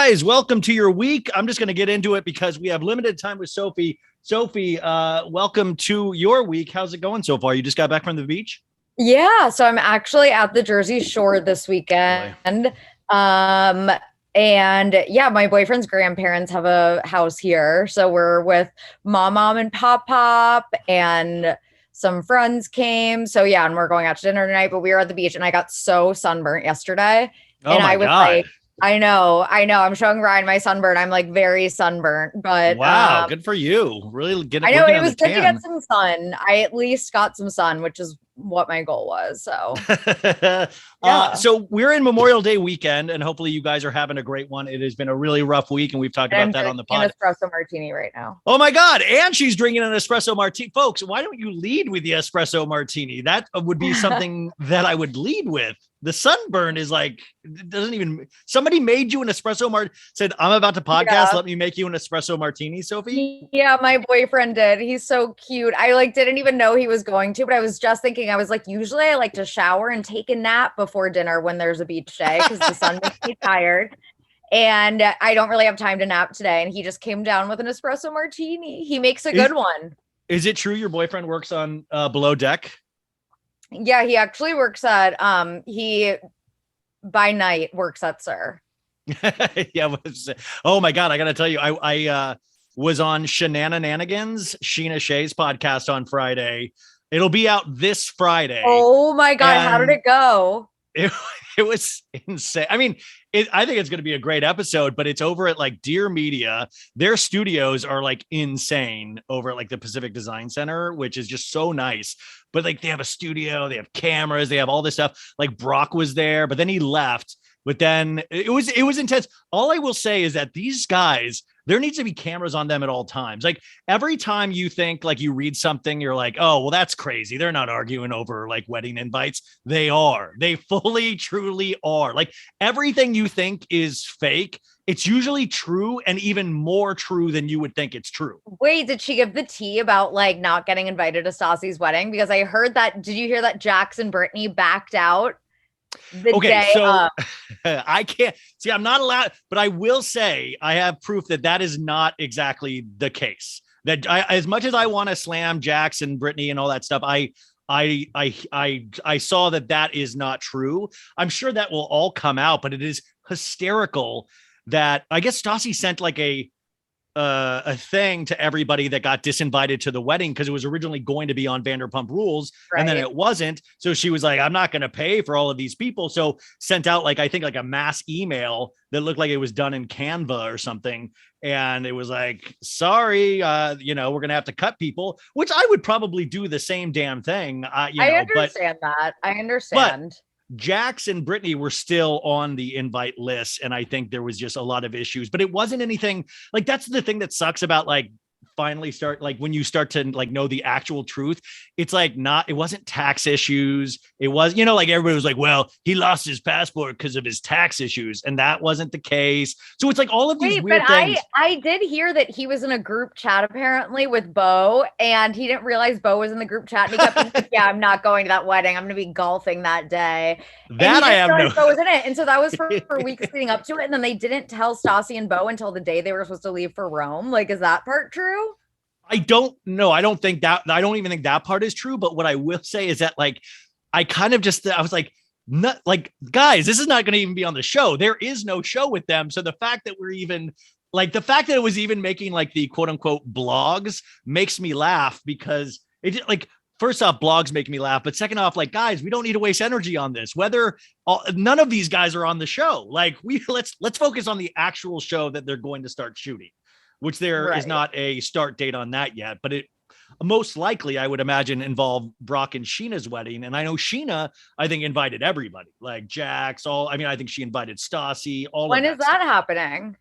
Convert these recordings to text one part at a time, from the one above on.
guys, welcome to your week. I'm just going to get into it because we have limited time with Sophie. Sophie, welcome to your week. How's it going so far? You just got back from the beach? Yeah, so I'm actually at the Jersey Shore this weekend. And yeah, my boyfriend's grandparents have a house here. So we're with mom and pop, and some friends came. So yeah, and we're going out to dinner tonight, but we were at the beach and I got so sunburnt yesterday. Oh And my I was God. like, I know. I'm showing Ryan my sunburn. I'm like very sunburnt, but Wow, good for you. Really I know working it on was the good to tan. get some sun. I at least got some sun, which is what my goal was. So yeah. So we're in Memorial Day weekend, and hopefully you guys are having a great one. It has been a really rough week, and we've talked And about I'm that on the drinking an pod. espresso martini right now. Oh my God. And she's drinking an espresso martini. Folks, why don't you lead with the espresso martini? That would be something that I would lead with. The sunburn is like, it doesn't even, somebody made you an espresso martini, said, I'm about to podcast. Yeah. Let me make you an espresso martini, Sophie. Yeah, my boyfriend did. He's so cute. I like didn't even know he was going to, but I was just thinking, I was like, usually I like to shower and take a nap before dinner when there's a beach day because the sun makes me tired. And I don't really have time to nap today. And he just came down with an espresso martini. He makes a good one. Is it true your boyfriend works on Below Deck? Yeah, he actually works at he by night works at Sir. Yeah. Oh my God. I got to tell you, I was on Shenanigans, Sheena Shea's podcast on Friday. It'll be out this Friday. Oh my God. How did it go? It was insane. I mean, I think it's going to be a great episode, but it's over at like Dear Media. Their studios are like insane over at like the Pacific Design Center, which is just so nice. But like they have a studio, they have cameras, they have all this stuff. Like Brock was there, but then he left. But then it was intense. All I will say is that these guys, there needs to be cameras on them at all times. Like every time you think like you read something, you're like, oh, well, that's crazy. They're not arguing over like wedding invites. They are. They fully, truly are. Like everything you think is fake, it's usually true and even more true than you would think it's true. Wait, did she give the tea about like not getting invited to Stassi's wedding? Because I heard that. Did you hear that Jackson Brittany backed out? I can't see, I'm not allowed, but I will say I have proof that is not exactly the case. That as much as I want to slam Jackson, Brittany, and all that stuff, I saw that is not true. I'm sure that will all come out, but it is hysterical that I guess Stassi sent like a thing to everybody that got disinvited to the wedding because it was originally going to be on Vanderpump Rules, right? And then it wasn't. So she was like, I'm not going to pay for all of these people. So sent out like, I think like a mass email that looked like it was done in Canva or something. And it was like, sorry, we're going to have to cut people, which I would probably do the same damn thing. I understand that. I understand. Jax and Brittany were still on the invite list. And I think there was just a lot of issues, but it wasn't anything like, that's the thing that sucks about like finally start, like when you start to like know the actual truth, it's like it wasn't tax issues. It was, like everybody was like, well, he lost his passport because of his tax issues. And that wasn't the case. So it's like all of these weird things. I did hear that he was in a group chat apparently with Bo, and he didn't realize Bo was in the group chat. And he kept like, yeah, I'm not going to that wedding. I'm going to be golfing that day. That I have no. Bo was in it. And so that was for weeks leading up to it. And then they didn't tell Stassi and Bo until the day they were supposed to leave for Rome. Like, is that part true? I don't know. I don't even think that part is true. But what I will say is that like, I kind of I was like, not like, guys, this is not going to even be on the show. There is no show with them. So the fact that it was even making like the quote unquote blogs makes me laugh because it like, first off, blogs make me laugh. But second off, like, guys, we don't need to waste energy on this. None of these guys are on the show. Like let's focus on the actual show that they're going to start shooting, which there is not a start date on that yet, but it most likely, I would imagine, involve Brock and Sheena's wedding. And I know Sheena, I think, invited everybody, like Jax, I think she invited Stassi. When is that happening?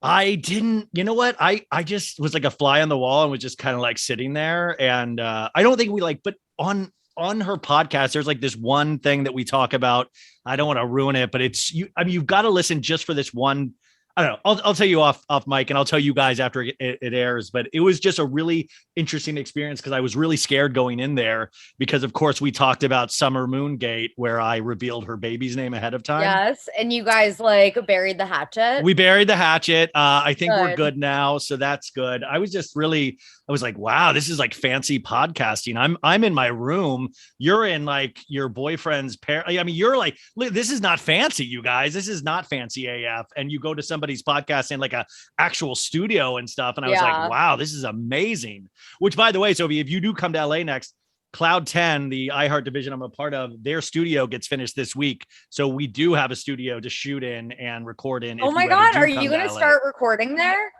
I didn't, you know what? I just was like a fly on the wall and was just kind of like sitting there. And I don't think but on her podcast, there's like this one thing that we talk about. I don't want to ruin it, but you've got to listen just for this one. I don't know. I'll tell you off mic, and I'll tell you guys after it airs. But it was just a really interesting experience because I was really scared going in there because, of course, we talked about Summer Moongate where I revealed her baby's name ahead of time. Yes, and you guys like buried the hatchet. We buried the hatchet. I think we're Good. good now, so that's good. I was like, wow, this is like fancy podcasting. I'm in my room. You're in like your boyfriend's parent. I mean, you're like, this is not fancy, you guys. This is not fancy AF. And you go to somebody's podcast in like a actual studio and stuff. And I was like, wow, this is amazing. Which, by the way, Sophie, if you do come to LA next, Cloud 10, the iHeart division I'm a part of, their studio gets finished this week. So we do have a studio to shoot in and record in. Oh my God. Are you going to start recording there?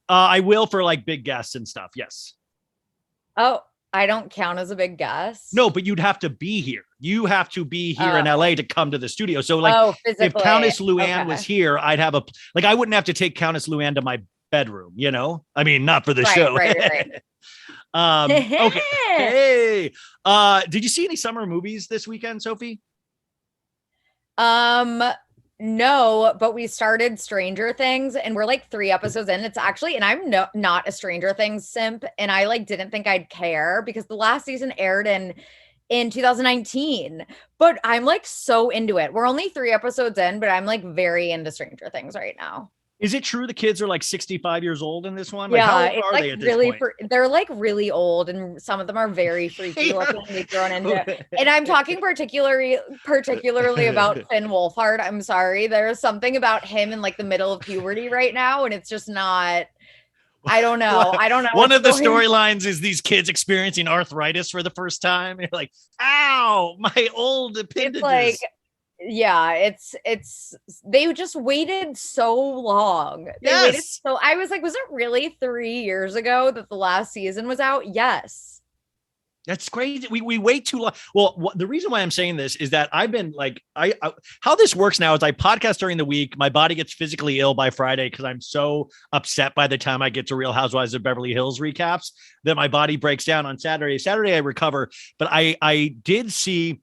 I will for like big guests and stuff. Yes. Oh, I don't count as a big guest. No, but you'd have to be here. You have to be here in LA to come to the studio. So like if Countess Luann was here, I'd have I wouldn't have to take Countess Luann to my bedroom, you know? I mean, not for the show. Right. Okay. Hey, did you see any summer movies this weekend, Sophie? No, but we started Stranger Things and we're like 3 episodes in. It's actually, and I'm not a Stranger Things simp, and I like didn't think I'd care because the last season aired in 2019. But I'm like so into it. We're only 3 episodes in, but I'm like very into Stranger Things right now. Is it true the kids are like 65 years old in this one? Like, yeah, how old it's are like they at this really point? They're like really old, and some of them are very freaky looking. They've grown into, and I'm talking particularly about Finn Wolfhard. I'm sorry, there's something about him in like the middle of puberty right now, and it's just not. I don't know. One of the storylines is these kids experiencing arthritis for the first time. You're like, ow, my old appendages. It's like, yeah, it's they just waited so long. So I was like, was it really 3 years ago that the last season was out? Yes. That's crazy. We wait too long. Well, the reason why I'm saying this is that I've been like, how this works now is I podcast during the week. My body gets physically ill by Friday because I'm so upset by the time I get to Real Housewives of Beverly Hills recaps that my body breaks down on Saturday. Saturday I recover, but I did see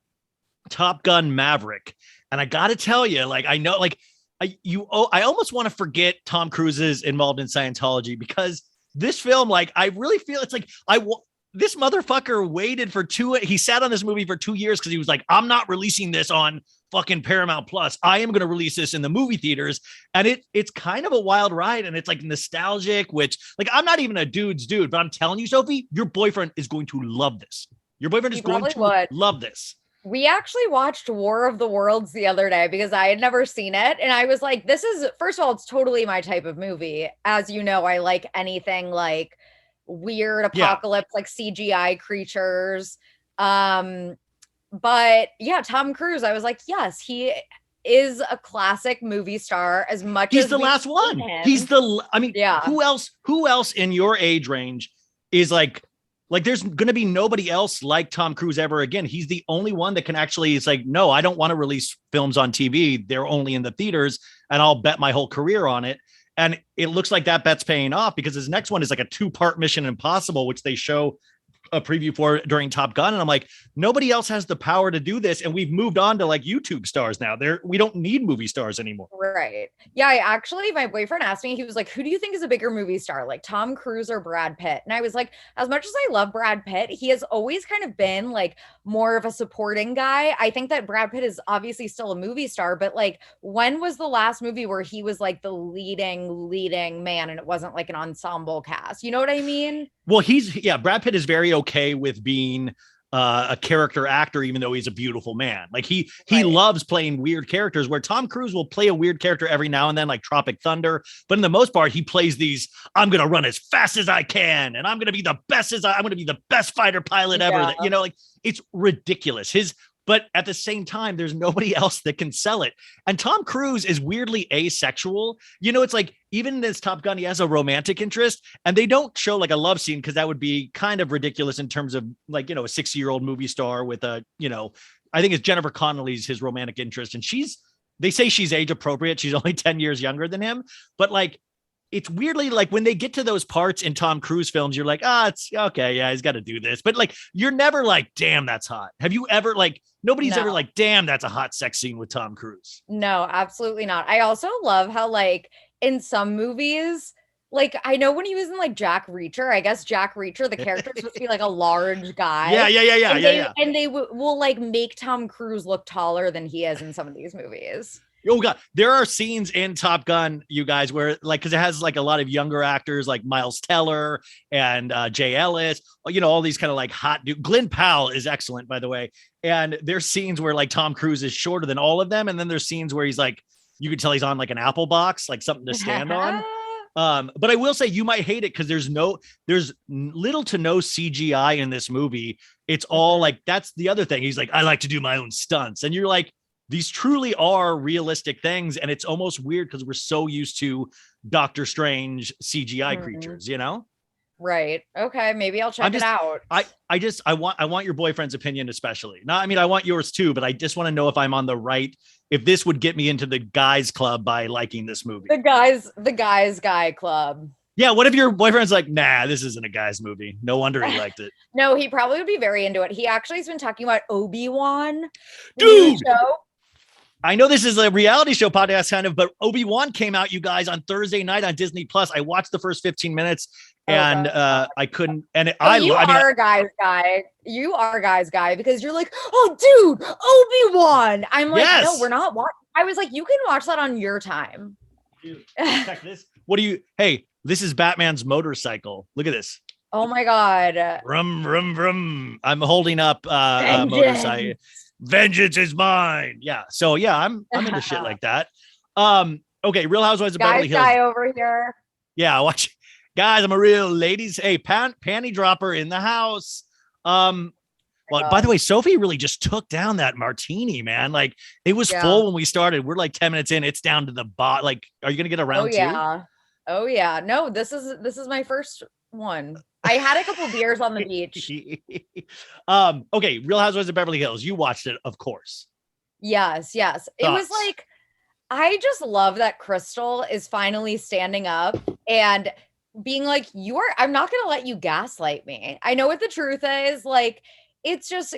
Top Gun Maverick, and I got to tell you, like, I know, like, I almost want to forget Tom Cruise is involved in Scientology because this film, like, I really feel it's like this motherfucker waited for he sat on this movie for 2 years because he was like, I'm not releasing this on fucking Paramount Plus. I am going to release this in the movie theaters. And it's kind of a wild ride. And it's like nostalgic, which like, I'm not even a dude's dude, but I'm telling you, Sophie, your boyfriend is going to love this. Your boyfriend is going to love this. We actually watched War of the Worlds the other day because I had never seen it. And I was like, this is, first of all, it's totally my type of movie. As you know, I like anything like weird apocalypse, like CGI creatures. But yeah, Tom Cruise, I was like, yes, he is a classic movie star as much as he's the last one. He's who else in your age range is like there's going to be nobody else like Tom Cruise ever again. He's the only one that can actually, it's like, no, I don't want to release films on TV. They're only in the theaters and I'll bet my whole career on it. And it looks like that bet's paying off because his next one is like a 2-part Mission Impossible, which they show a preview for during Top Gun. And I'm like, nobody else has the power to do this. And we've moved on to like YouTube stars now. We don't need movie stars anymore. Right. Yeah. My boyfriend asked me, he was like, who do you think is a bigger movie star? Like Tom Cruise or Brad Pitt? And I was like, as much as I love Brad Pitt, he has always kind of been like more of a supporting guy. I think that Brad Pitt is obviously still a movie star, but like, when was the last movie where he was like the leading man and it wasn't like an ensemble cast? You know what I mean? Well, Brad Pitt is very okay with being a character actor, even though he's a beautiful man. Like he loves playing weird characters, where Tom Cruise will play a weird character every now and then, like Tropic Thunder. But in the most part, he plays these, I'm going to run as fast as I can. And I'm going to be the best fighter pilot ever. That, you know, like it's ridiculous. But at the same time, there's nobody else that can sell it. And Tom Cruise is weirdly asexual. You know, it's like, even in this Top Gun, he has a romantic interest, and they don't show like a love scene because that would be kind of ridiculous in terms of like, you know, a 60-year-old movie star with I think it's Jennifer Connelly's his romantic interest. And they say she's age appropriate. She's only 10 years younger than him. But like, it's weirdly like when they get to those parts in Tom Cruise films, you're like, it's okay. Yeah, he's got to do this. But like, you're never like, damn, that's hot. Have you ever nobody's ever like, damn, that's a hot sex scene with Tom Cruise? No, absolutely not. I also love how like in some movies, like I know when he was in like Jack Reacher, I guess Jack Reacher, the character is supposed to be like a large guy. And they will like make Tom Cruise look taller than he is in some of these movies. Oh god, there are scenes in Top Gun, you guys, where like because it has like a lot of younger actors like Miles Teller and Jay Ellis, you know, all these kind of like hot dude. Glenn Powell is excellent, by the way. And there's scenes where like Tom Cruise is shorter than all of them, and then there's scenes where he's like, you could tell he's on like an apple box, like something to stand on. But I will say you might hate it because there's little to no CGI in this movie. It's all like, that's the other thing. He's like, I like to do my own stunts, and you're like, these truly are realistic things. And it's almost weird because we're so used to Doctor Strange CGI creatures, you know? Right. Okay. Maybe I'll check it out. I want your boyfriend's opinion, especially. Not, I mean, I want yours too, but I just want to know if I'm on the right, if this would get me into the guys club by liking this movie. The guys guy club. Yeah. What if your boyfriend's like, nah, this isn't a guy's movie. No wonder he liked it. No, he probably would be very into it. He actually has been talking about Obi-Wan. Dude. Show. I know this is a reality show podcast kind of, but Obi-Wan came out, you guys, on Thursday night on Disney Plus. I watched the first 15 minutes and I couldn't. And you are a guys guy. You are a guys guy because you're like, oh, dude, Obi-Wan. I'm like, yes. No, we're not watching. I was like, you can watch that on your time. Dude, check this. What do you? Hey, this is Batman's motorcycle. Look at this. Oh my god. Vroom, vroom, vroom. I'm holding up a motorcycle. Vengeance is mine. Yeah. So yeah, I'm into shit like that. Okay, Real Housewives of Beverly Hills. Guy over here. Yeah, watch. Guys, I'm a real ladies. Hey, panty dropper in the house. Well, by the way, Sophie really just took down that martini, man. Like it was full when we started. We're like 10 minutes in. It's down to the bot. Like, are you gonna get a round two? Oh yeah. No, this is my first one. I had a couple beers on the beach. Okay, Real Housewives of Beverly Hills. You watched it, of course. Yes. Thoughts? It was like, I just love that Crystal is finally standing up and being like, I'm not going to let you gaslight me. I know what the truth is. Like, it's just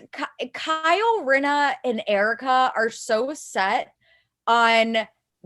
Kyle, Rinna, and Erica are so set on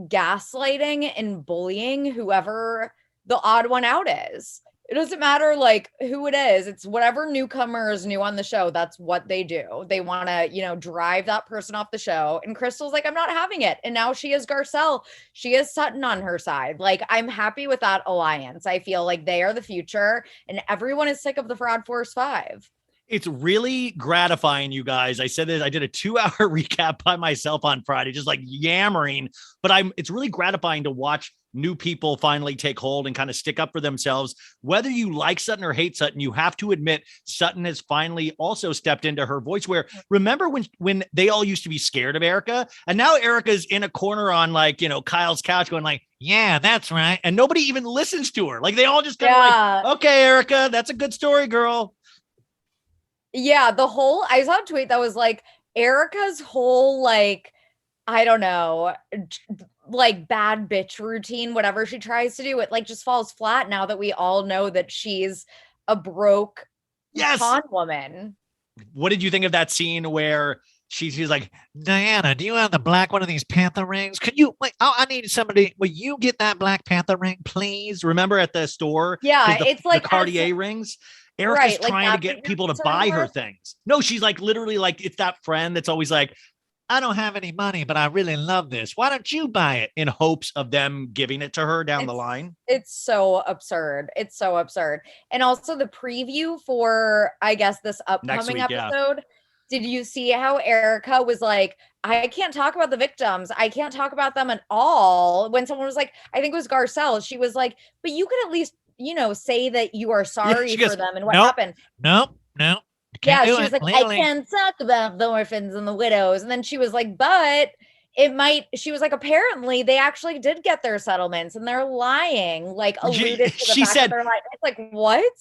gaslighting and bullying whoever the odd one out is. It doesn't matter like who it is. It's whatever newcomer is new on the show. That's what they do. They want to, drive that person off the show. And Crystal's like, I'm not having it. And now she is Garcelle. She is Sutton on her side. Like, I'm happy with that alliance. I feel like they are the future and everyone is sick of the Fraud Force 5. It's really gratifying, you guys. I said this, I did a 2-hour recap by myself on Friday, just like yammering, but it's really gratifying to watch new people finally take hold and kind of stick up for themselves. Whether you like Sutton or hate Sutton, you have to admit Sutton has finally also stepped into her voice where, remember when they all used to be scared of Erica, and now Erica's in a corner on like, Kyle's couch going like, yeah, that's right. And nobody even listens to her. Like they all just kind of like, okay, Erica, that's a good story, girl. Yeah, I saw a tweet that was like Erica's whole like, I don't know, like bad bitch routine, whatever she tries to do, it like just falls flat now that we all know that she's a broke con woman. What did you think of that scene where she's like, Diana, do you have the black one of these Panther rings? Could you I need somebody, will you get that Black Panther ring, please? Remember at the store? Yeah, it's like the Cartier rings. Erica's trying to get people to buy her things. No, she's like literally like, it's that friend that's always like, I don't have any money, but I really love this. Why don't you buy it? In hopes of them giving it to her down the line. It's so absurd. It's so absurd. And also the preview for, I guess, this upcoming episode. Did you see how Erica was like, I can't talk about the victims. I can't talk about them at all. When someone was like, I think it was Garcelle. She was like, but you could at least, say that you are sorry for them and what happened. No. Yeah, she was like, I can't talk about the orphans and the widows. And then she was like, but she was like, apparently they actually did get their settlements and they're lying, like alluded to the fact that they're lying. It's like, what?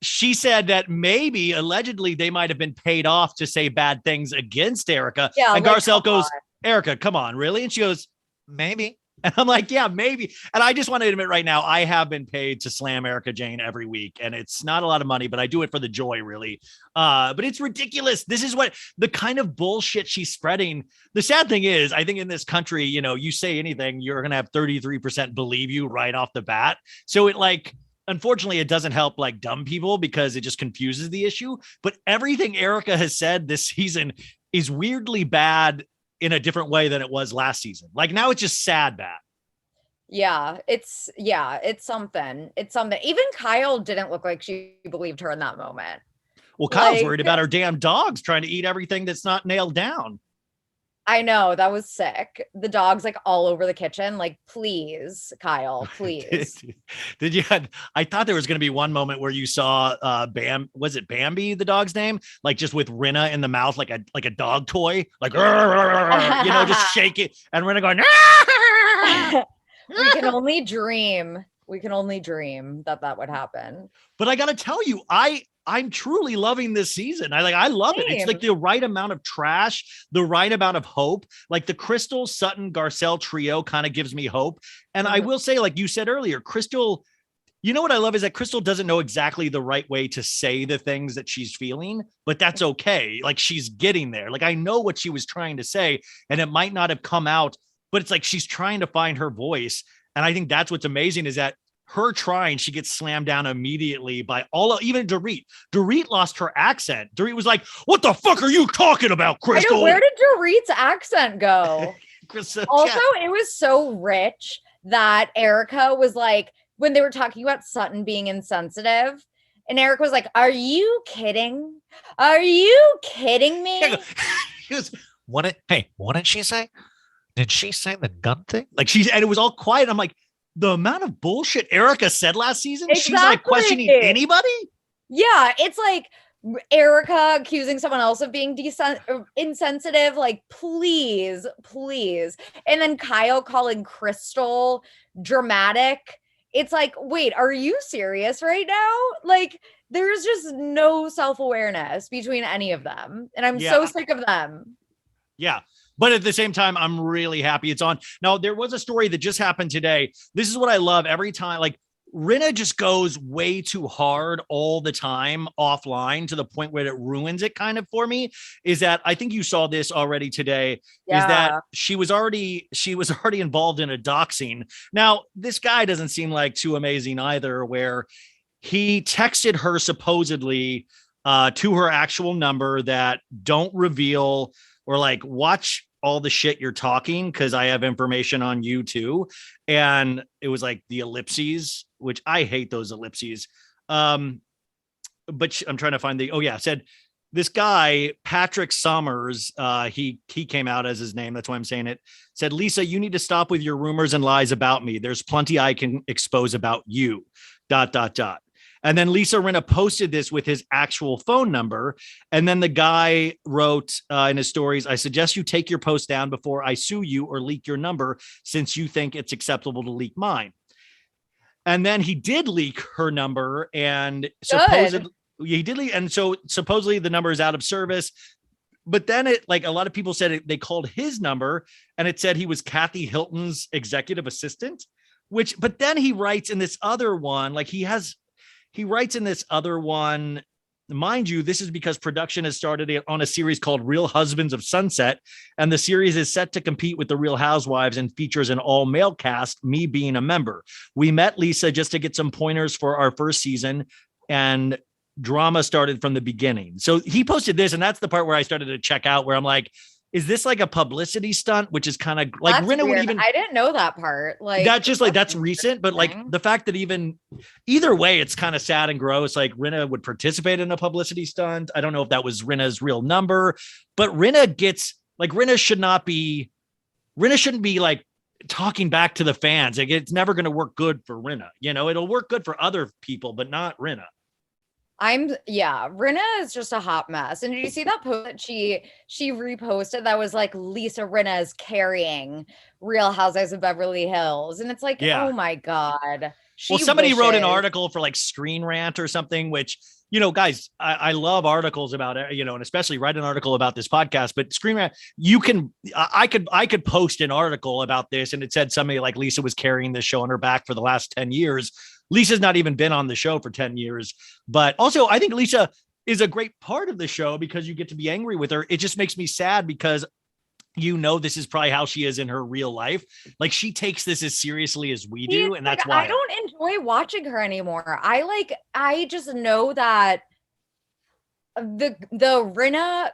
She said that maybe allegedly they might have been paid off to say bad things against Erica. Yeah, and Garcelle goes, Erica, come on, really? And she goes, maybe. And I'm like, yeah, maybe. And I just want to admit right now, I have been paid to slam Erica Jane every week, and it's not a lot of money, but I do it for the joy, really. But it's ridiculous. This is what the kind of bullshit she's spreading. The sad thing is, I think in this country, you know, you say anything, you're going to have 33% believe you right off the bat. So it like, unfortunately, it doesn't help like dumb people because it just confuses the issue. But everything Erica has said this season is weirdly bad in a different way than it was last season. Like now it's just sad bad. It's something. It's something. Even Kyle didn't look like she believed her in that moment. Well, Kyle's worried about her damn dogs trying to eat everything that's not nailed down. I know, that was sick. The dog's like all over the kitchen. Like, please, Kyle, please. Did you? I thought there was going to be one moment where you saw was it Bambi, the dog's name? Like just with Rinna in the mouth, like a dog toy, like you know, just shake it, and Rinna going. We can only dream. We can only dream that would happen. But I got to tell you, I'm truly loving this season. I love it. It's like the right amount of trash, the right amount of hope. Like the Crystal, Sutton, Garcelle trio kind of gives me hope. And I will say, like you said earlier, Crystal, you know what I love is that Crystal doesn't know exactly the right way to say the things that she's feeling, but that's okay. Like she's getting there. Like I know what she was trying to say, and it might not have come out, but it's like she's trying to find her voice. And I think that's what's amazing is that her trying, she gets slammed down immediately by even Dorit. Dorit lost her accent. Dorit was like, "What the fuck are you talking about, Crystal?" Where did Dorit's accent go? Also, it was so rich that Erica was like, when they were talking about Sutton being insensitive, and Erica was like, "Are you kidding? Are you kidding me?" She goes, what did she say? Did she say the gun thing? Like and it was all quiet. I'm like, the amount of bullshit Erica said last season, She's like questioning anybody. Yeah, it's like Erica accusing someone else of being insensitive. Like, please. And then Kyle calling Crystal dramatic. It's like, wait, are you serious right now? Like, there's just no self-awareness between any of them. And I'm so sick of them. Yeah. But at the same time, I'm really happy it's on. Now, there was a story that just happened today. This is what I love every time. Like, Rinna just goes way too hard all the time offline to the point where it ruins it kind of for me. Is that I think you saw this already today. Is that she was already involved in a doxing. Now, this guy doesn't seem like too amazing either, where he texted her supposedly to her actual number that don't reveal or like watch all the shit you're talking because I have information on you too. And it was like the ellipses, which I hate those ellipses. But I'm trying to find said this guy, Patrick Summers, he came out as his name. That's why I'm saying it. Said, "Lisa, you need to stop with your rumors and lies about me. There's plenty I can expose about you, ... And then Lisa Rinna posted this with his actual phone number. And then the guy wrote in his stories, "I suggest you take your post down before I sue you or leak your number since you think it's acceptable to leak mine." And then he did leak her number and supposedly he did leak. And so supposedly the number is out of service. But then it like a lot of people said they called his number and it said he was Kathy Hilton's executive assistant, but then he writes in this other one, like he writes in this other one, mind you, this is because production has started on a series called Real Husbands of Sunset, and the series is set to compete with the Real Housewives and features an all-male cast, me being a member. We met Lisa just to get some pointers for our first season, and drama started from the beginning. So he posted this, and that's the part where I started to check out, where I'm like, is this like a publicity stunt? Which is kind of like that's Rinna weird. would even. I didn't know that part. Like that's just like that's recent, but like the fact that either way, it's kind of sad and gross. Like Rinna would participate in a publicity stunt. I don't know if that was Rinna's real number, but Rinna shouldn't be like talking back to the fans. Like it's never going to work good for Rinna. You know, it'll work good for other people, but not Rinna. Rinna is just a hot mess. And did you see that post that she reposted that was like Lisa Rinna is carrying Real Housewives of Beverly Hills? And it's like, oh my God. Somebody wrote an article for like Screen Rant or something, which guys, I love articles about it, and especially write an article about this podcast, but Screen Rant, I could post an article about this and it said somebody like Lisa was carrying this show on her back for the last 10 years. Lisa's not even been on the show for 10 years, but also I think Lisa is a great part of the show because you get to be angry with her. It just makes me sad because this is probably how she is in her real life. Like she takes this as seriously as we do. And that's why I don't enjoy watching her anymore. I just know that the Rinna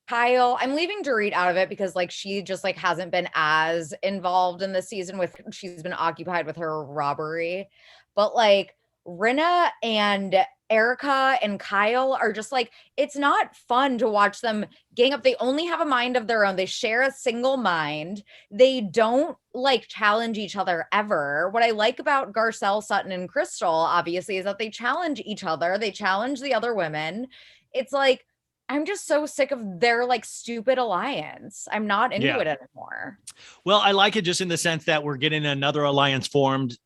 Kyle, I'm leaving Dorit out of it because like she just like hasn't been as involved in the season she's been occupied with her robbery. But like Rinna and Erica and Kyle are just like, it's not fun to watch them gang up. They only have a mind of their own. They share a single mind. They don't like challenge each other ever. What I like about Garcelle, Sutton, and Crystal, obviously, is that they challenge each other. They challenge the other women. It's like, I'm just so sick of their like stupid alliance. I'm not into it anymore. Well, I like it just in the sense that we're getting another alliance formed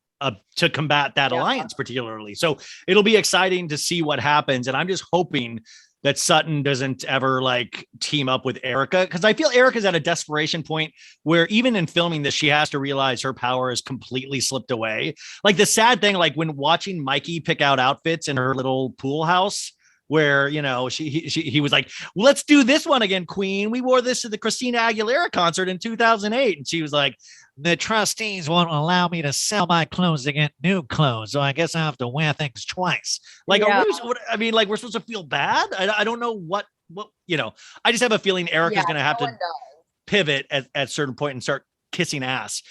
to combat that alliance particularly. So it'll be exciting to see what happens. And I'm just hoping that Sutton doesn't ever like team up with Erica. Cause I feel Erica's at a desperation point where even in filming this, she has to realize her power has completely slipped away. Like the sad thing, like when watching Mikey pick out outfits in her little pool house, where, he was like, well, let's do this one again, Queen. We wore this to the Christina Aguilera concert in 2008. And she was like, the trustees won't allow me to sell my clothes to get new clothes. So I guess I have to wear things twice. Like, we're supposed to feel bad. I don't know what, I just have a feeling Erica's going to have to pivot at certain point and start kissing ass.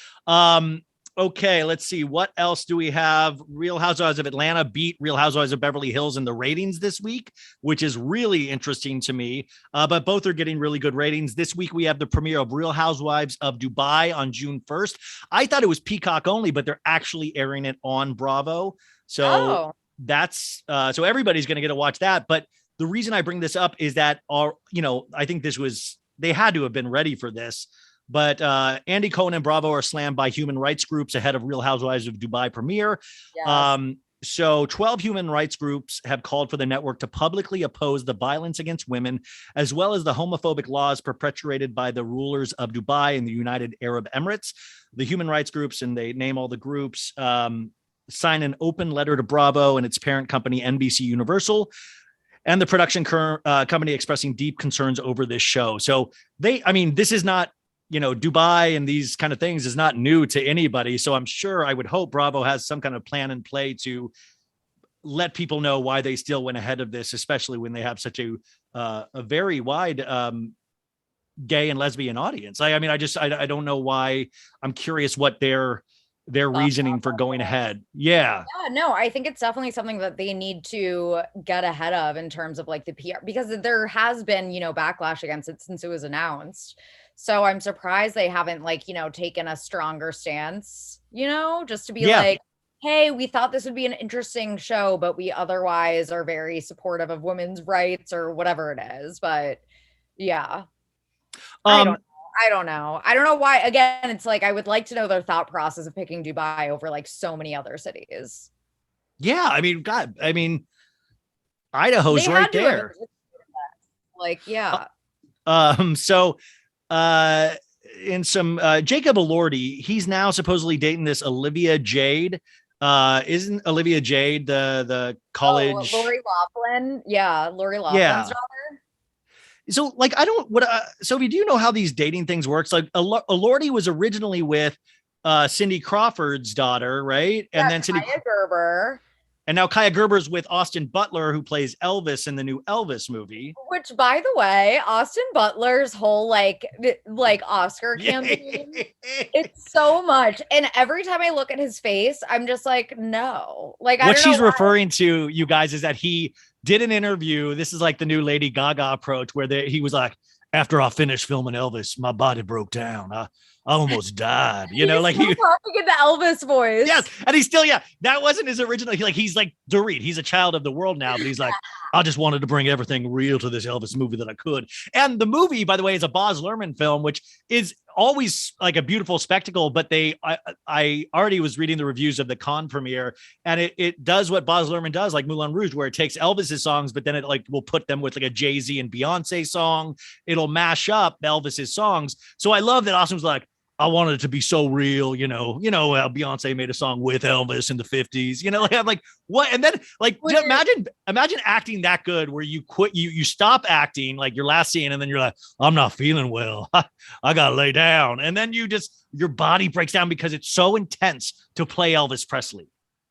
Okay, let's see. What else do we have? Real Housewives of Atlanta beat Real Housewives of Beverly Hills in the ratings this week, which is really interesting to me. But both are getting really good ratings. This week, we have the premiere of Real Housewives of Dubai on June 1st. I thought it was Peacock only, but they're actually airing it on Bravo. So that's so everybody's going to get to watch that. But the reason I bring this up is that, I think they had to have been ready for this. But Andy Cohen and Bravo are slammed by human rights groups ahead of Real Housewives of Dubai premiere. Yes. So 12 human rights groups have called for the network to publicly oppose the violence against women, as well as the homophobic laws perpetuated by the rulers of Dubai and the United Arab Emirates. The human rights groups, and they name all the groups, sign an open letter to Bravo and its parent company, NBC Universal, and the production company expressing deep concerns over this show. So this is not, Dubai and these kind of things is not new to anybody. So I'm sure, I would hope Bravo has some kind of plan in play to let people know why they still went ahead of this, especially when they have such a very wide gay and lesbian audience. I don't know why. I'm curious what their reasoning for going ahead. Yeah, no, I think it's definitely something that they need to get ahead of in terms of like the PR, because there has been, backlash against it since it was announced. So I'm surprised they haven't taken a stronger stance, just to be like, hey, we thought this would be an interesting show, but we otherwise are very supportive of women's rights or whatever it is. But yeah, I don't know. I don't know why. Again, it's like, I would like to know their thought process of picking Dubai over like so many other cities. Yeah. Idaho's right there. So in some Jacob Elordi, he's now supposedly dating this Olivia Jade. Isn't Olivia Jade the college? Lori Loughlin. Yeah, Lori Loughlin's daughter. So Sophie, do you know how these dating things works? Like Elordi was originally with Cindy Crawford's daughter, right? And then Kaya Gerber. And now Kaya Gerber's with Austin Butler, who plays Elvis in the new Elvis movie. Which, by the way, Austin Butler's whole like Oscar campaign, it's so much. And every time I look at his face, I'm just like, no. Like, what she's referring to, you guys, is that he did an interview. This is like the new Lady Gaga approach, where he was like, after I finished filming Elvis, my body broke down. I almost died. You know, He's like still talking in the Elvis voice. yes. And he's still, that wasn't his original. He's like Dorit. He's a child of the world now, but he's like, I just wanted to bring everything real to this Elvis movie that I could. And the movie, by the way, is a Baz Luhrmann film, which is always like a beautiful spectacle. But I already was reading the reviews of the Cannes premiere, and it does what Baz Luhrmann does, like Moulin Rouge, where it takes Elvis's songs, but then it like will put them with like a Jay-Z and Beyonce song. It'll mash up Elvis's songs. So I love that Austin was like, I wanted it to be so real, Beyonce made a song with Elvis in the 50s, like I'm like, what? And then like, imagine acting that good where you quit, you stop acting like your last scene. And then you're like, I'm not feeling well. I got to lay down. And then your body breaks down because it's so intense to play Elvis Presley.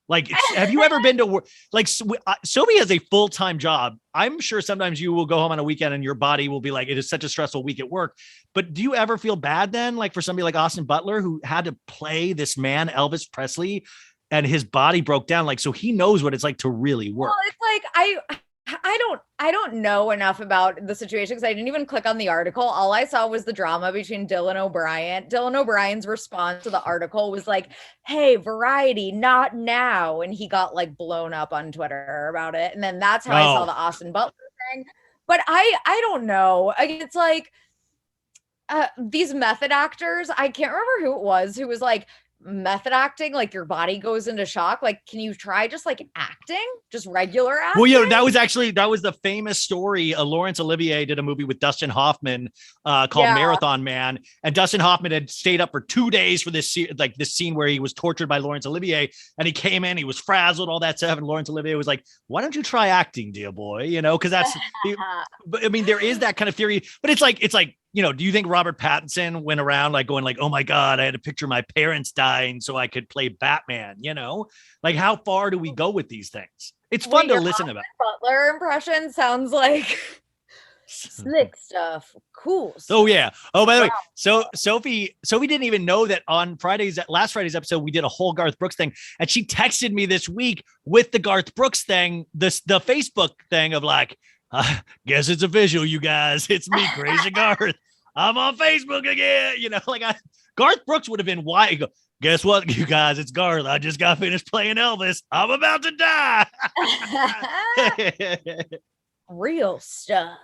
Like, have you ever been to work? Like, Sophie has a full-time job. I'm sure sometimes you will go home on a weekend and your body will be like, it is such a stressful week at work. But do you ever feel bad then? Like for somebody like Austin Butler, who had to play this man, Elvis Presley, and his body broke down. Like, so he knows what it's like to really work. Well, it's like, I don't know enough about the situation because I didn't even click on the article. All I saw was the drama between Dylan O'Brien. Dylan O'Brien's response to the article was like, hey, Variety, not now. And he got like blown up on Twitter about it. And then that's how I saw the Austin Butler thing. But I don't know. It's like these method actors, I can't remember who it was who was like, method acting, like your body goes into shock. Like, can you try just like acting, just regular acting? Well, that was the famous story. Laurence Olivier did a movie with Dustin Hoffman called Marathon Man, and Dustin Hoffman had stayed up for 2 days for this scene where he was tortured by Laurence Olivier, and he came in, he was frazzled, all that stuff, and Laurence Olivier was like, "Why don't you try acting, dear boy?" Because that's. But I mean, there is that kind of theory, but it's like. Do you think Robert Pattinson went around like going like, oh my God, I had to picture my parents dying so I could play Batman, Like how far do we go with these things? It's fun to listen about. Butler impression sounds like slick stuff. Cool stuff. Oh yeah. Oh, by the way, so Sophie didn't even know that on last Friday's episode, we did a whole Garth Brooks thing. And she texted me this week with the Garth Brooks thing, the Facebook thing of like, guess it's official, you guys. It's me, Crazy Garth. I'm on Facebook again. Garth Brooks would have been why. Guess what, you guys? It's Garth. I just got finished playing Elvis. I'm about to die. Real stuff.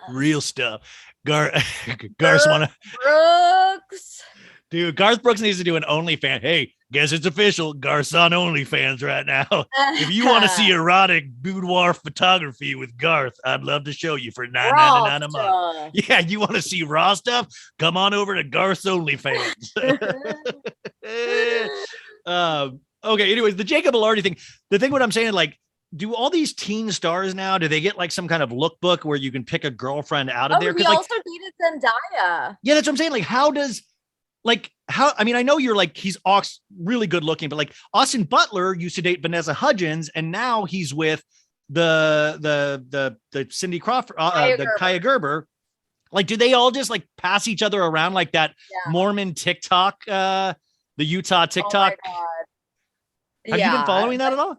Garth wanna. Brooks. Dude, Garth Brooks needs to do an OnlyFans. Hey, guess it's official. Garth's on OnlyFans right now. If you want to see erotic boudoir photography with Garth, I'd love to show you for $9.99 a month. Yeah, you want to see raw stuff? Come on over to Garth's OnlyFans. Okay, anyways, the Jacob Elordi thing. The thing what I'm saying, like, do all these teen stars now, do they get like some kind of lookbook where you can pick a girlfriend out of there? He also dated Zendaya. Yeah, that's what I'm saying. Like, I mean, I know you're like, he's really good looking, but like Austin Butler used to date Vanessa Hudgens, and now he's with the Cindy Crawford, the Kaya Gerber. Like, do they all just like pass each other around like that Mormon TikTok, the Utah TikTok? Oh my God. Have you been following that at all?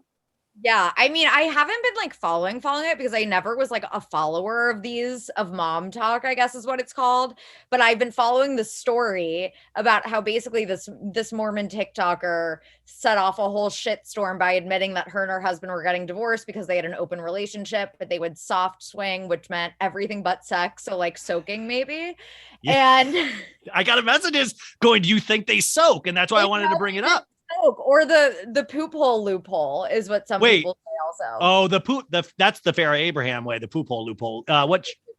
Yeah, I mean, I haven't been like following it because I never was like a follower of Mom Talk, I guess is what it's called. But I've been following the story about how basically this Mormon TikToker set off a whole shitstorm by admitting that her and her husband were getting divorced because they had an open relationship, but they would soft swing, which meant everything but sex. So like soaking maybe. Yeah. And I got a messages going, do you think they soak? And that's why I wanted to bring it up. Or the poop hole loophole is what some people say also. Oh, that's the Farrah Abraham way, the poop hole loophole.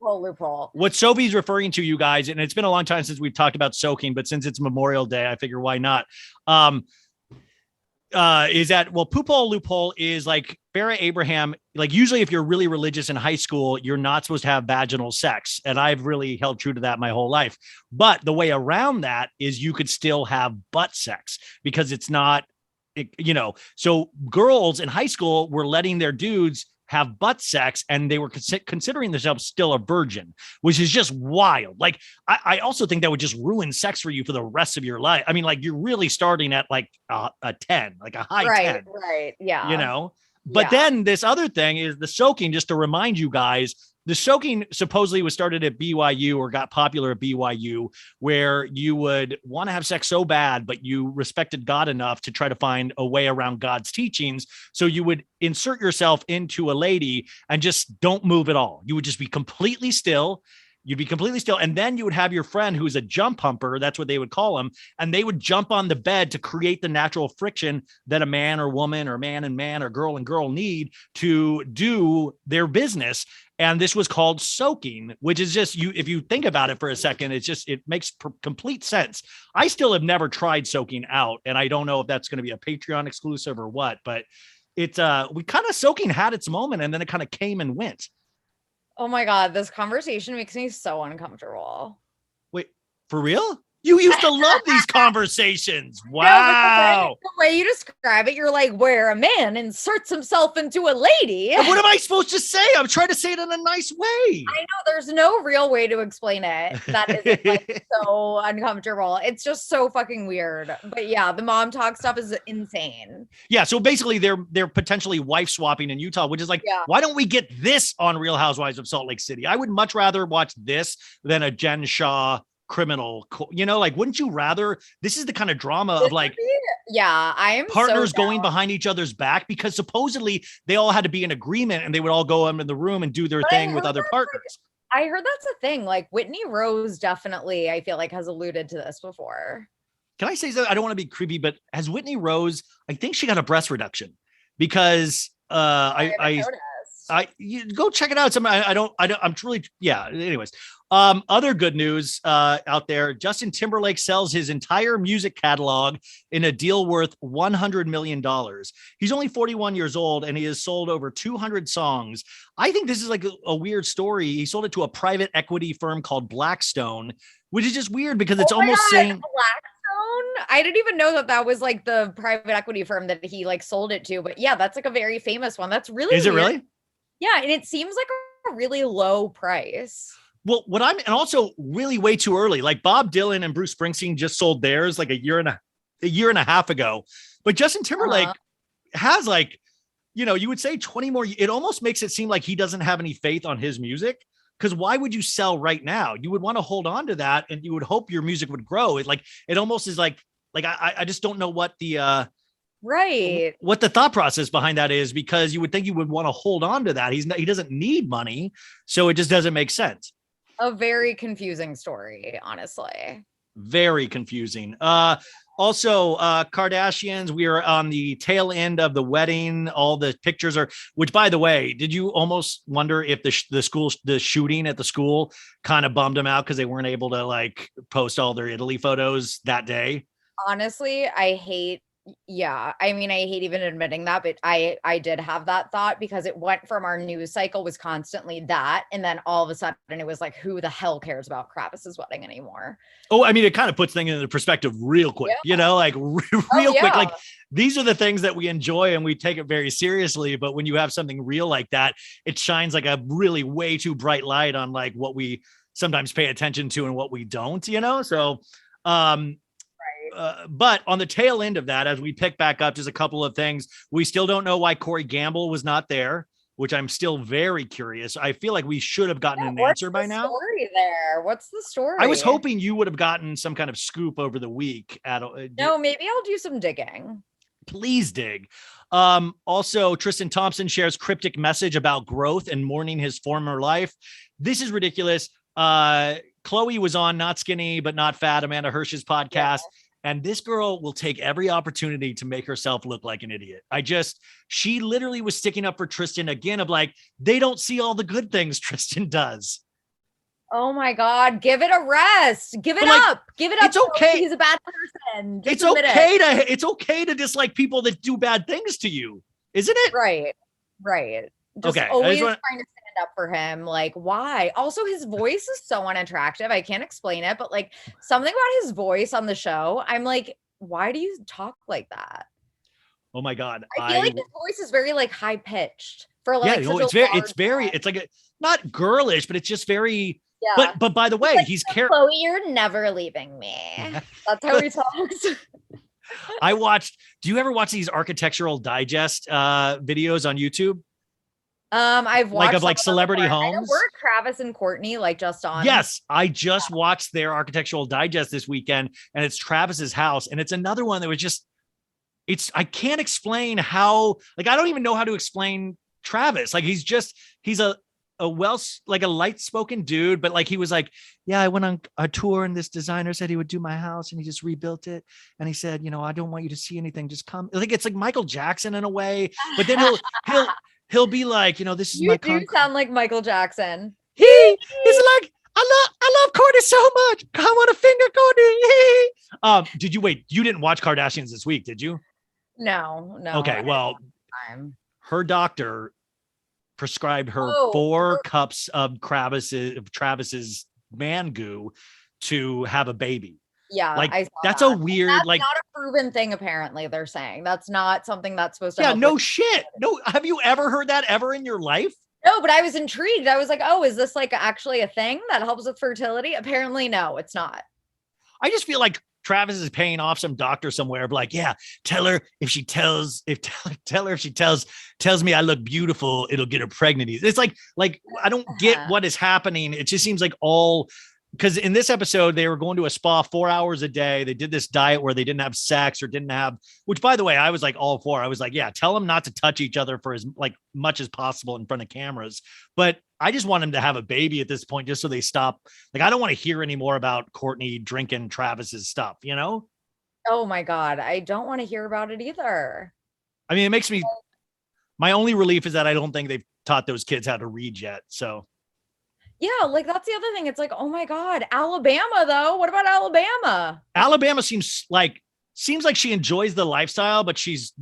Loophole. What Sophie's referring to, you guys, and it's been a long time since we've talked about soaking, but since it's Memorial Day, I figure why not? Is that, well, poop hole loophole is like Farrah Abraham, like usually if you're really religious in high school, you're not supposed to have vaginal sex. And I've really held true to that my whole life. But the way around that is you could still have butt sex because it's not, so girls in high school were letting their dudes have butt sex and they were considering themselves still a virgin, which is just wild. Like, I also think that would just ruin sex for you for the rest of your life. I mean, like you're really starting at like a 10, like a high 10. Right. Yeah. But then this other thing is the soaking, just to remind you guys, the soaking supposedly was started at BYU or got popular at BYU, where you would want to have sex so bad, but you respected God enough to try to find a way around God's teachings. So you would insert yourself into a lady and just don't move at all. You would just be completely still. You'd be completely still. And then you would have your friend who's a jump humper. That's what they would call him. And they would jump on the bed to create the natural friction that a man or woman or man and man or girl and girl need to do their business. And this was called soaking, which is just if you think about it for a second, it makes complete sense. I still have never tried soaking out. And I don't know if that's going to be a Patreon exclusive or what, but we kind of soaking had its moment and then it kind of came and went. Oh my God, this conversation makes me so uncomfortable. Wait, for real? You used to love these conversations. Wow. No, the way you describe it, you're like, where a man inserts himself into a lady. What am I supposed to say? I'm trying to say it in a nice way. I know there's no real way to explain it. That is like so uncomfortable. It's just so fucking weird. But yeah, the mom talk stuff is insane. Yeah. So basically they're potentially wife swapping in Utah, which is like, why don't we get this on Real Housewives of Salt Lake City? I would much rather watch this than a Jen Shah criminal, like, wouldn't you rather? This is the kind of drama of like, I am partners going behind each other's back, because supposedly they all had to be in agreement and they would all go in the room and do their thing with other partners. I heard that's a thing. Like Whitney Rose definitely, I feel like, has alluded to this before. Can I say something? I don't want to be creepy, but has Whitney Rose, I think she got a breast reduction because you go check it out. I'm truly, anyways. Other good news out there. Justin Timberlake sells his entire music catalog in a deal worth $100 million. He's only 41 years old and he has sold over 200 songs. I think this is like a weird story. He sold it to a private equity firm called Blackstone, which is just weird because it's almost saying Blackstone. I didn't even know that was like the private equity firm that he like sold it to. But yeah, that's like a very famous one. That's really Is it really? Yeah, and it seems like a really low price. Well, and also really way too early. Like Bob Dylan and Bruce Springsteen just sold theirs like a year and a half ago. But Justin Timberlake has like, you would say 20 more. It almost makes it seem like he doesn't have any faith on his music. Because why would you sell right now? You would want to hold on to that and you would hope your music would grow. It almost is like I just don't know what the what the thought process behind that is, because you would think you would want to hold on to that. He doesn't need money, so it just doesn't make sense. A very confusing story, honestly. Very confusing. Also, Kardashians, we are on the tail end of the wedding. All the pictures which by the way, did you almost wonder if the shooting at the school kind of bummed them out because they weren't able to like post all their Italy photos that day? Honestly, I hate even admitting that, but I did have that thought because it went from our news cycle was constantly that. And then all of a sudden it was like, who the hell cares about Kravis's wedding anymore? Oh, I mean, it kind of puts things into perspective real quick, like real quick. Like these are the things that we enjoy and we take it very seriously. But when you have something real like that, it shines like a really way too bright light on like what we sometimes pay attention to and what we don't, so, but on the tail end of that, as we pick back up, just a couple of things. We still don't know why Corey Gamble was not there, which I'm still very curious. I feel like we should have gotten an answer by now. What's the story? I was hoping you would have gotten some kind of scoop over the week. No, maybe I'll do some digging. Please dig. Also, Tristan Thompson shares cryptic message about growth and mourning his former life. This is ridiculous. Chloe was on Not Skinny But Not Fat, Amanda Hirsch's podcast. Yeah. And this girl will take every opportunity to make herself look like an idiot. She literally was sticking up for Tristan again of like, they don't see all the good things Tristan does. Oh my God, give it a rest. Give it up. Give it up. It's okay. He's a bad person. It's okay to dislike people that do bad things to you. Isn't it? Right. Just always trying to stand up for him. Like, why? Also, his voice is so unattractive. I can't explain it, but like something about his voice on the show, I'm like, why do you talk like that? Oh my God. I feel like his voice is very like high pitched for like, it's like not girlish, but it's just very, but by the way, he's Chloe, you're never leaving me. That's how he talks. Do you ever watch these Architectural Digest videos on YouTube? I've watched of like some of them celebrity before. I know homes. Were Travis and Courtney like just on? Yes, I just watched their architectural digest this weekend, and it's Travis's house, and it's another one that was just. I can't explain how. Like, I don't even know how to explain Travis. Like, he's a like a light spoken dude, but like he was like, yeah, I went on a tour and this designer said he would do my house and he just rebuilt it. And he said, I don't want you to see anything. Just come. Like, it's like Michael Jackson in a way, but then he'll be like, this is you do sound like Michael Jackson. He's like, I love Courtney so much. I want a finger, Courtney. You didn't watch Kardashians this week, did you? No. Okay, well, her doctor prescribed her 4 cups of Travis's man goo to have a baby. Yeah, like I saw that's that. a weird, that's like, not a proven thing. Apparently, they're saying that's not something that's supposed to. Yeah, help no with- shit. No, have you ever heard that ever in your life? No, but I was intrigued. I was like, oh, is this like actually a thing that helps with fertility? Apparently, no, it's not. I just feel like Travis is paying off some doctor somewhere, like, yeah, tell her if she tells me I look beautiful, it'll get her pregnant. It's like I don't get what is happening. It just seems like all, because in this episode, they were going to a spa 4 hours a day. They did this diet where they didn't have sex or didn't have, which, by the way, I was like all for. I was like, yeah, tell them not to touch each other for as much as possible in front of cameras. But I just want them to have a baby at this point, just so they stop. Like, I don't want to hear any more about Courtney drinking Travis's stuff, Oh my God. I don't want to hear about it either. I mean, it makes me, my only relief is that I don't think they've taught those kids how to read yet. So. Yeah, like that's the other thing. It's like, oh my God, Alabama though. What about Alabama? Alabama seems like she enjoys the lifestyle, but she's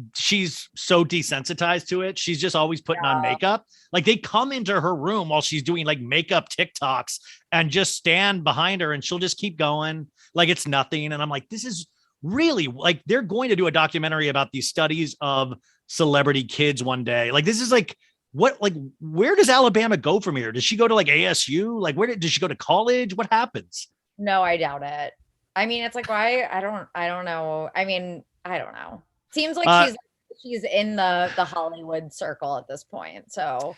so desensitized to it. She's just always putting on makeup. Like, they come into her room while she's doing like makeup TikToks and just stand behind her and she'll just keep going like it's nothing. And I'm like, this is really, like, they're going to do a documentary about these studies of celebrity kids one day. Like, this is like, what, like, where does Alabama go from here? Does she go to like ASU? Like, does she go to college? What happens? No, I doubt it. I mean, it's like, why? I don't know. I mean, I don't know. Seems like she's in the Hollywood circle at this point. So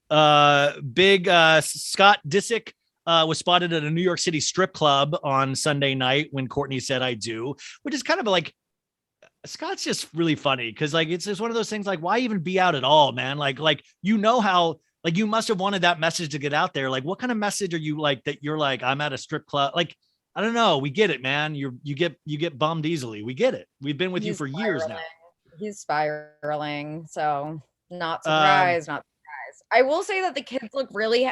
big Scott Disick was spotted at a New York City strip club on Sunday night when Courtney said I do, which is kind of like, Scott's just really funny because like it's just one of those things, like, why even be out at all, man? Like how, like, you must have wanted that message to get out there. Like, what kind of message are you like that you're like, I'm at a strip club? Like, I don't know. We get it, man. You get bummed easily. We get it. We've been with you for years now. He's spiraling. So not surprised, not surprised. I will say that the kids look really,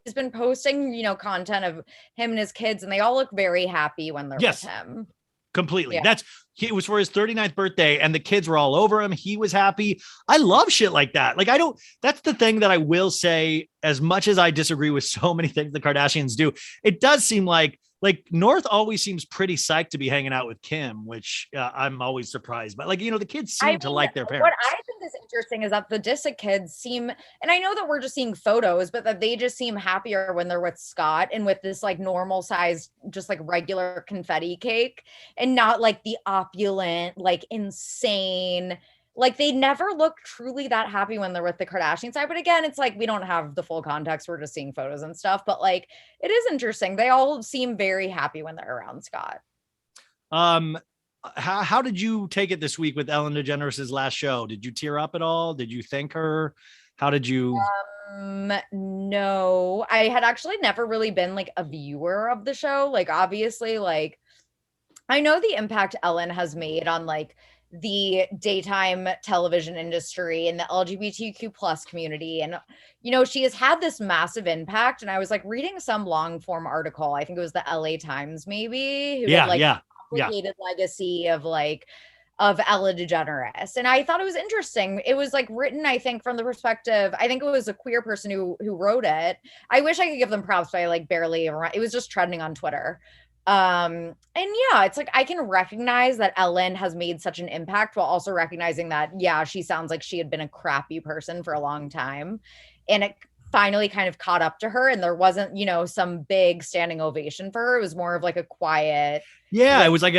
he's been posting, content of him and his kids, and they all look very happy when they're with him. Completely. Yeah. It was for his 39th birthday and the kids were all over him. He was happy. I love shit like that. Like, that's the thing that I will say, as much as I disagree with so many things the Kardashians do, it does seem like North always seems pretty psyched to be hanging out with Kim, which I'm always surprised. But the kids seem to like their parents. What I think is interesting is that the Disick kids seem, and I know that we're just seeing photos, but that they just seem happier when they're with Scott and with this like normal sized, just like regular confetti cake, and not like the opulent, like insane. Like, they never look truly that happy when they're with the Kardashian side. But again, it's like, we don't have the full context. We're just seeing photos and stuff. But like, it is interesting. They all seem very happy when they're around Scott. How did you take it this week with Ellen DeGeneres' last show? Did you tear up at all? Did you thank her? How did you? No, I had actually never really been like a viewer of the show. Like, obviously, like, I know the impact Ellen has made on like the daytime television industry and the LGBTQ plus community. And, she has had this massive impact. And I was like reading some long form article. I think it was the LA Times, maybe, who had like complicated legacy of Ella DeGeneres. And I thought it was interesting. It was like written, I think, from the perspective, I think it was a queer person who wrote it. I wish I could give them props, but I like barely, it was just trending on Twitter. And yeah, it's like, I can recognize that Ellen has made such an impact while also recognizing that, yeah, she sounds like she had been a crappy person for a long time. And it finally kind of caught up to her. And there wasn't, some big standing ovation for her. It was more of like a quiet. Yeah. It was like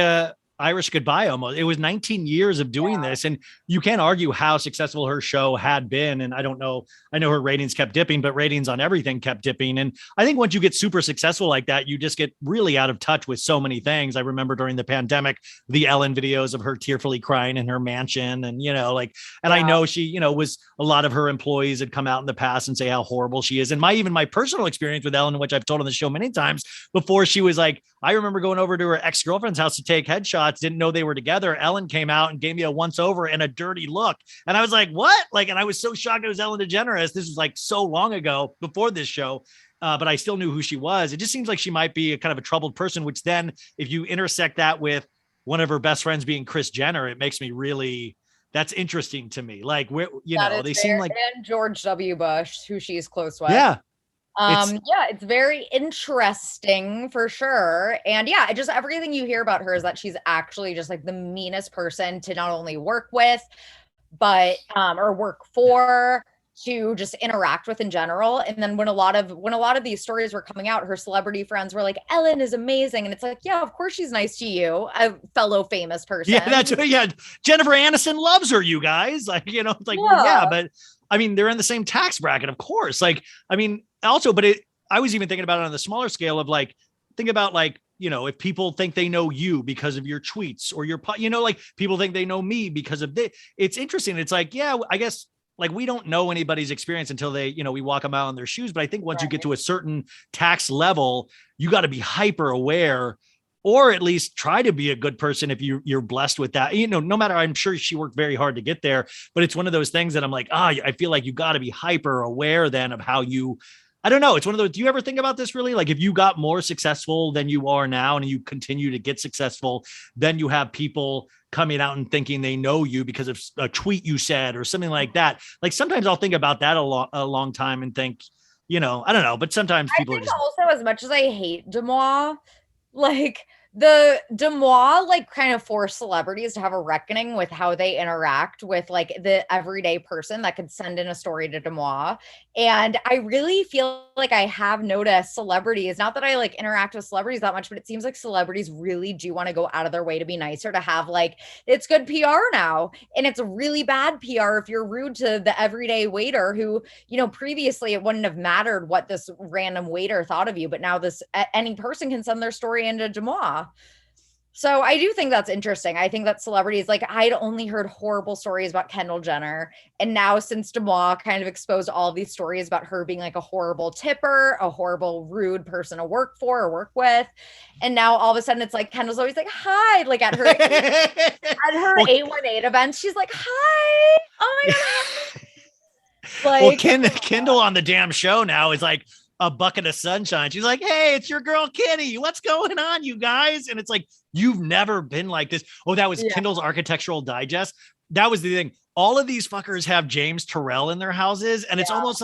Irish goodbye almost. It was 19 years of doing this. And you can't argue how successful her show had been. And I don't know, I know her ratings kept dipping, but ratings on everything kept dipping. And I think once you get super successful like that, you just get really out of touch with so many things. I remember during the pandemic, the Ellen videos of her tearfully crying in her mansion. And, and I know she, was a lot of her employees had come out in the past and say how horrible she is. And my personal experience with Ellen, which I've told on the show many times before, she was like, I remember going over to her ex-girlfriend's house to take headshots, didn't know they were together. Ellen came out and gave me a once over and a dirty look. And I was like, what? And I was so shocked it was Ellen DeGeneres. This was so long ago before this show. But I still knew who she was. It just seems like she might be a kind of a troubled person, which then if you intersect that with one of her best friends being Kris Jenner, it makes me really, that's interesting to me. They seem like, and George W. Bush, who she's close with. Yeah. It's very interesting for sure. And just everything you hear about her is that she's actually just the meanest person to not only work with, but or work for, to just interact with in general. And then when a lot of these stories were coming out, her celebrity friends were like, Ellen is amazing. And it's like, yeah, of course she's nice to you, a fellow famous person. Yeah, Jennifer Aniston loves her, you guys. But I mean, they're in the same tax bracket, of course. I was even thinking about it on the smaller scale of think about if people think they know you because of your tweets or your, people think they know me because of this. It's interesting. It's I guess we don't know anybody's experience until they, we walk them out in their shoes. But I think once you get to a certain tax level, you got to be hyper aware, or at least try to be a good person if you're blessed with that. No matter, I'm sure she worked very hard to get there, but it's one of those things that I'm like, I feel like you got to be hyper aware then of how you, I don't know. It's one of those, do you ever think about this really? If you got more successful than you are now and you continue to get successful, then you have people coming out and thinking they know you because of a tweet you said or something like that. Sometimes I'll think about that a long time and think, I don't know, but sometimes people are just also, as much as I hate Demois, the Demois kind of force celebrities to have a reckoning with how they interact with the everyday person that could send in a story to Demois. And I really feel like I have noticed celebrities, not that I interact with celebrities that much, but it seems like celebrities really do want to go out of their way to be nicer, to have it's good PR now. And it's really bad PR if you're rude to the everyday waiter who, previously it wouldn't have mattered what this random waiter thought of you, but now any person can send their story into Demois. So I do think that's interesting. I think that celebrities, I'd only heard horrible stories about Kendall Jenner. And now since Demois kind of exposed all of these stories about her being a horrible tipper, a horrible, rude person to work for or work with. And now all of a sudden it's Kendall's always hi, at her, at her 818 events, she's hi. Oh my God. Kendall on the damn show now is a bucket of sunshine. She's hey, it's your girl Kitty. What's going on, you guys? And it's you've never been like this. Oh, that was Kendall's Architectural Digest. That was the thing. All of these fuckers have James Turrell in their houses. And it's almost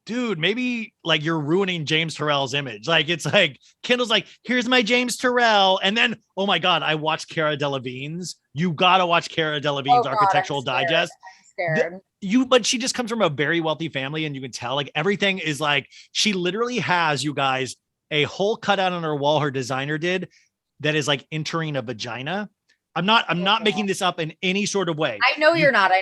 dude, maybe you're ruining James Turrell's image. It's Kendall's here's my James Turrell. And then, oh my God, I watched Cara Delevingne's. You got to watch Cara Delevingne's Architectural Digest. Scared. But she just comes from a very wealthy family, and you can tell everything is she literally has, you guys, a hole cut out on her wall her designer did that is entering a vagina. I'm not making this up in any sort of way. I know you're not.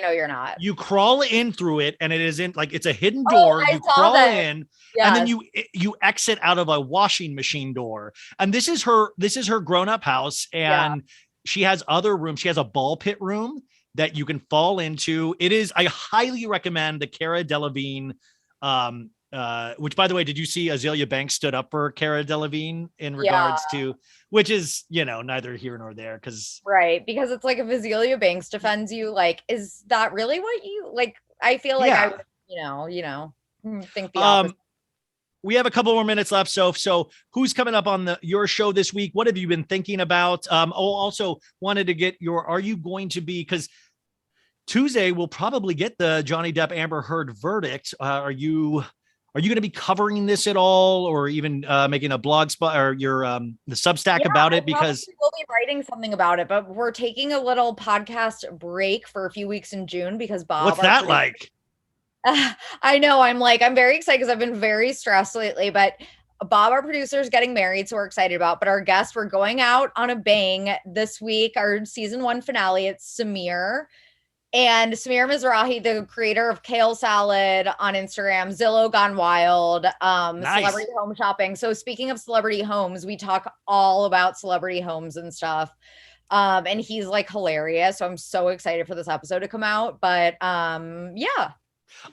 You crawl in through it, and it is in it's a hidden door. You crawl in, and then you exit out of a washing machine door. And this is her grown-up house, and she has other rooms. She has a ball pit room that you can fall into. I highly recommend the Cara Delevingne, which, by the way, did you see Azealia Banks stood up for Cara Delevingne in regards to, which is, neither here nor there. Right. Because it's if Azealia Banks defends you, is that really what you I feel I would, think the opposite. We have a couple more minutes left. So who's coming up on your show this week? What have you been thinking about? Also wanted to get are you going to be, because Tuesday we'll probably get the Johnny Depp Amber Heard verdict. Are you going to be covering this at all, or even making a blog spot or your the Substack about it? Because we'll be writing something about it, but we're taking a little podcast break for a few weeks in June because Bob. What's that like? I know. I'm very excited because I've been very stressed lately, but Bob, our producer, is getting married, so we're excited about. But our guests, we're going out on a bang this week. Our season 1 finale. It's Samir. And Samir Mizrahi, the creator of Kale Salad on Instagram, Zillow Gone Wild, Celebrity Home Shopping. So speaking of celebrity homes, we talk all about celebrity homes and stuff. And he's like hilarious. So I'm so excited for this episode to come out. But yeah.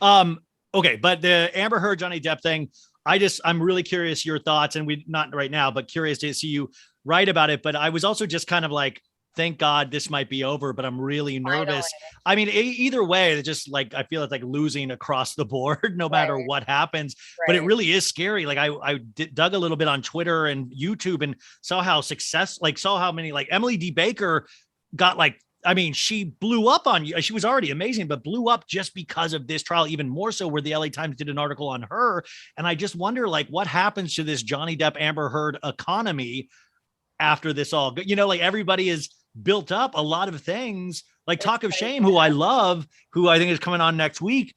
Okay, but the Amber Heard Johnny Depp thing, I'm really curious your thoughts, and we not right now, but curious to see you write about it. But I was also just kind of like, thank God this might be over, but I'm really nervous. Finally. I mean, either way, it's just like, I feel it's like losing across the board, no matter what happens, but it really is scary. Like I dug a little bit on Twitter and YouTube and saw how many, like Emily D. Baker got like, I mean, she blew up on you. She was already amazing, but blew up just because of this trial, even more so where the LA Times did an article on her. And I just wonder like what happens to this Johnny Depp Amber Heard economy after this all, like everybody is built up a lot of things like Talk of Shame, who I love, who I think is coming on next week.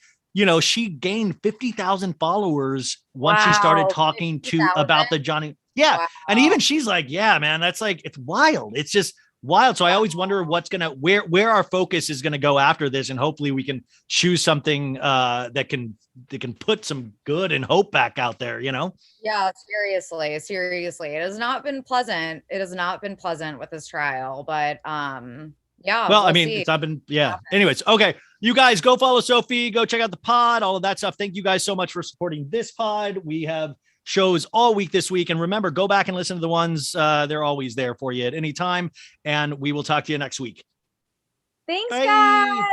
She gained 50,000 followers once she started talking about the Johnny. Yeah. Wow. And even she's like, yeah, man, that's like, it's wild. It's just wild. So I always wonder where our focus is going to go after this. And hopefully we can choose something that can put some good and hope back out there, Yeah, seriously. It has not been pleasant. It has not been pleasant with this trial, but yeah. Well, I mean, it's not been, yeah. Anyways, okay. You guys go follow Sophie, go check out the pod, all of that stuff. Thank you guys so much for supporting this pod. We have shows all week this week. And remember, go back and listen to the ones. They're always there for you at any time. And we will talk to you next week. Thanks, guys.